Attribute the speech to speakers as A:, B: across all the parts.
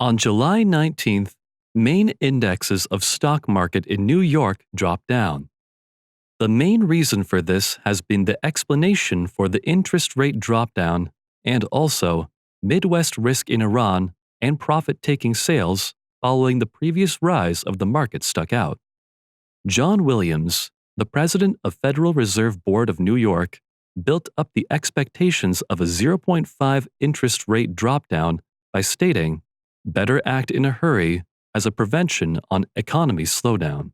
A: On July 19th, main indexes of stock market in New York dropped down. The main reason for this has been the explanation for the interest rate dropdown and also Midwest risk in Iran and profit-taking sales following the previous rise of the market stuck out. John Williams, the president of Federal Reserve Board of New York, built up the expectations of a 0.5 interest rate dropdown by stating, "Better act in a hurry as a prevention on economy slowdown."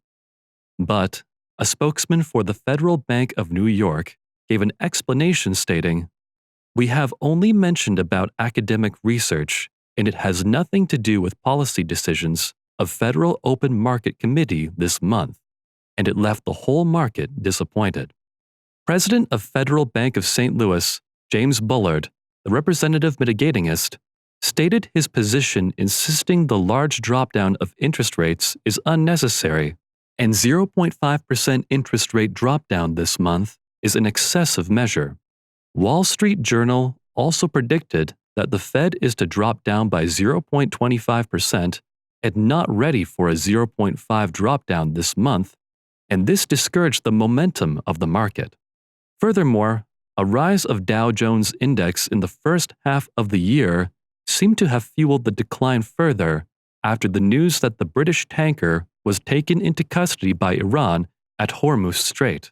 A: But a spokesman for the Federal Bank of New York gave an explanation stating, "We have only mentioned about academic research, and it has nothing to do with policy decisions of Federal Open Market Committee this month," and it left the whole market disappointed. President of Federal Bank of St. Louis, James Bullard, the representative mitigatingist, stated his position insisting the large dropdown of interest rates is unnecessary, and 0.5% interest rate dropdown this month is an excessive measure. Wall Street Journal also predicted that the Fed is to drop down by 0.25% and not ready for a 0.5 dropdown this month, and this discouraged the momentum of the market. Furthermore, a rise of Dow Jones Index in the first half of the year seemed to have fueled the decline further after the news that the British tanker was taken into custody by Iran at Hormuz Strait.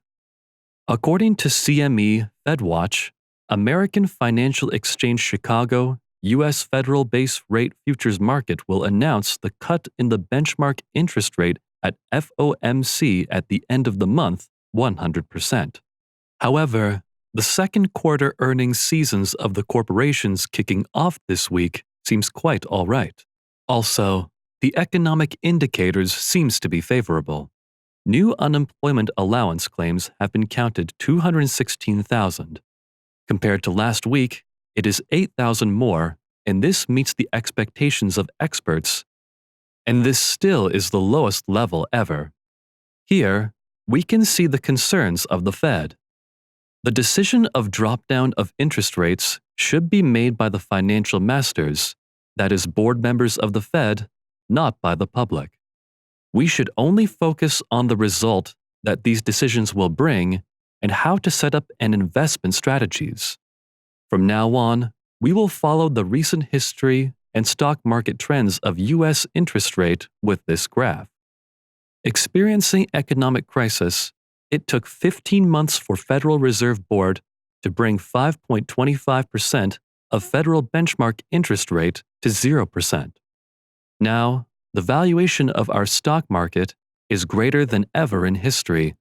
A: According to CME FedWatch, American Financial Exchange Chicago U.S. Federal Base Rate Futures Market will announce the cut in the benchmark interest rate at FOMC at the end of the month 100%. However, the second quarter earnings seasons of the corporations kicking off this week seems quite all right. Also, the economic indicators seems to be favorable. New unemployment allowance claims have been counted 216,000. Compared to last week, it is 8,000 more, and this meets the expectations of experts. And this still is the lowest level ever. Here, we can see the concerns of the Fed. The decision of dropdown of interest rates should be made by the financial masters, that is, board members of the Fed, not by the public. We should only focus on the result that these decisions will bring and how to set up an investment strategies. From now on, we will follow the recent history and stock market trends of U.S. interest rate with this graph. Experiencing economic crisis, it took 15 months for Federal Reserve Board to bring 5.25% of federal benchmark interest rate to 0%. Now, the valuation of our stock market is greater than ever in history,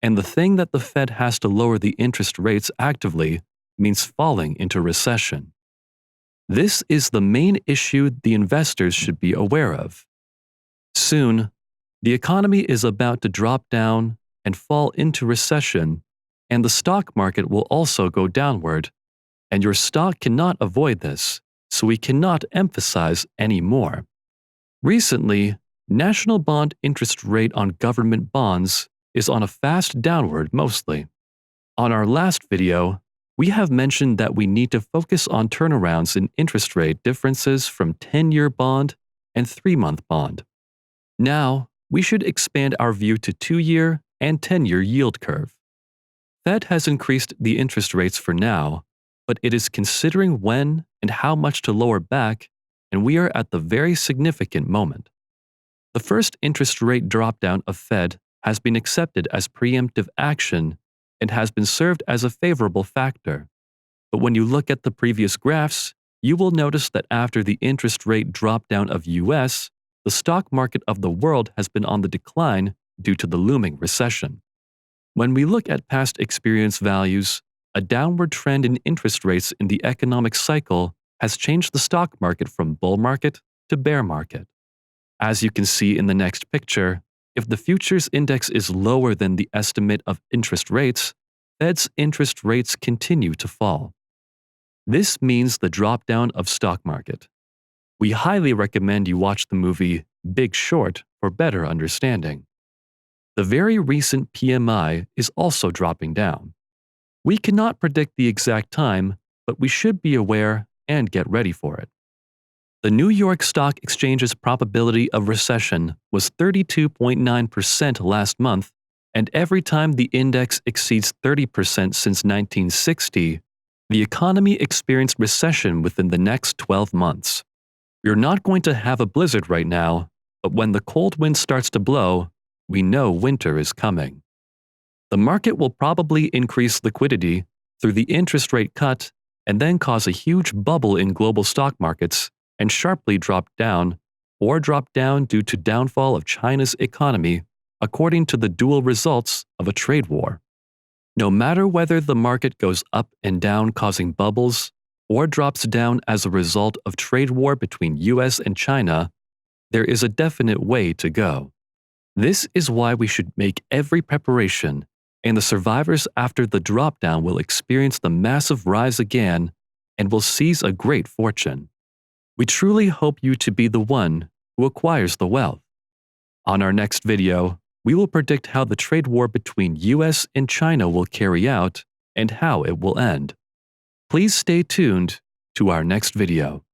A: and the thing that the Fed has to lower the interest rates actively means falling into recession. This is the main issue the investors should be aware of. Soon, the economy is about to drop down and fall into recession, and the stock market will also go downward, and your stock cannot avoid this, so we cannot emphasize any more. Recently, national bond interest rate on government bonds is on a fast downward mostly. On our last video, we have mentioned that we need to focus on turnarounds in interest rate differences from 10-year bond and 3-month bond. Now, we should expand our view to 2-year and 10-year yield curve. Fed has increased the interest rates for now, but it is considering when and how much to lower back, and we are at the very significant moment. The first interest rate dropdown of Fed has been accepted as preemptive action and has been served as a favorable factor. But when you look at the previous graphs, you will notice that after the interest rate dropdown of US, the stock market of the world has been on the decline due to the looming recession. When we look at past experience values, a downward trend in interest rates in the economic cycle has changed the stock market from bull market to bear market. As you can see in the next picture, if the futures index is lower than the estimate of interest rates, Fed's interest rates continue to fall. This means the dropdown of stock market. We highly recommend you watch the movie Big Short for better understanding. The very recent PMI is also dropping down. We cannot predict the exact time, but we should be aware and get ready for it. The New York Stock Exchange's probability of recession was 32.9% last month, and every time the index exceeds 30% since 1960, the economy experienced recession within the next 12 months. We're not going to have a blizzard right now, but when the cold wind starts to blow, we know winter is coming. The market will probably increase liquidity through the interest rate cut and then cause a huge bubble in global stock markets and sharply drop down due to downfall of China's economy, according to the dual results of a trade war. No matter whether the market goes up and down causing bubbles or drops down as a result of trade war between US and China, there is a definite way to go. This is why we should make every preparation, and the survivors after the dropdown will experience the massive rise again and will seize a great fortune. We truly hope you to be the one who acquires the wealth. On our next video, we will predict how the trade war between US and China will carry out and how it will end. Please stay tuned to our next video.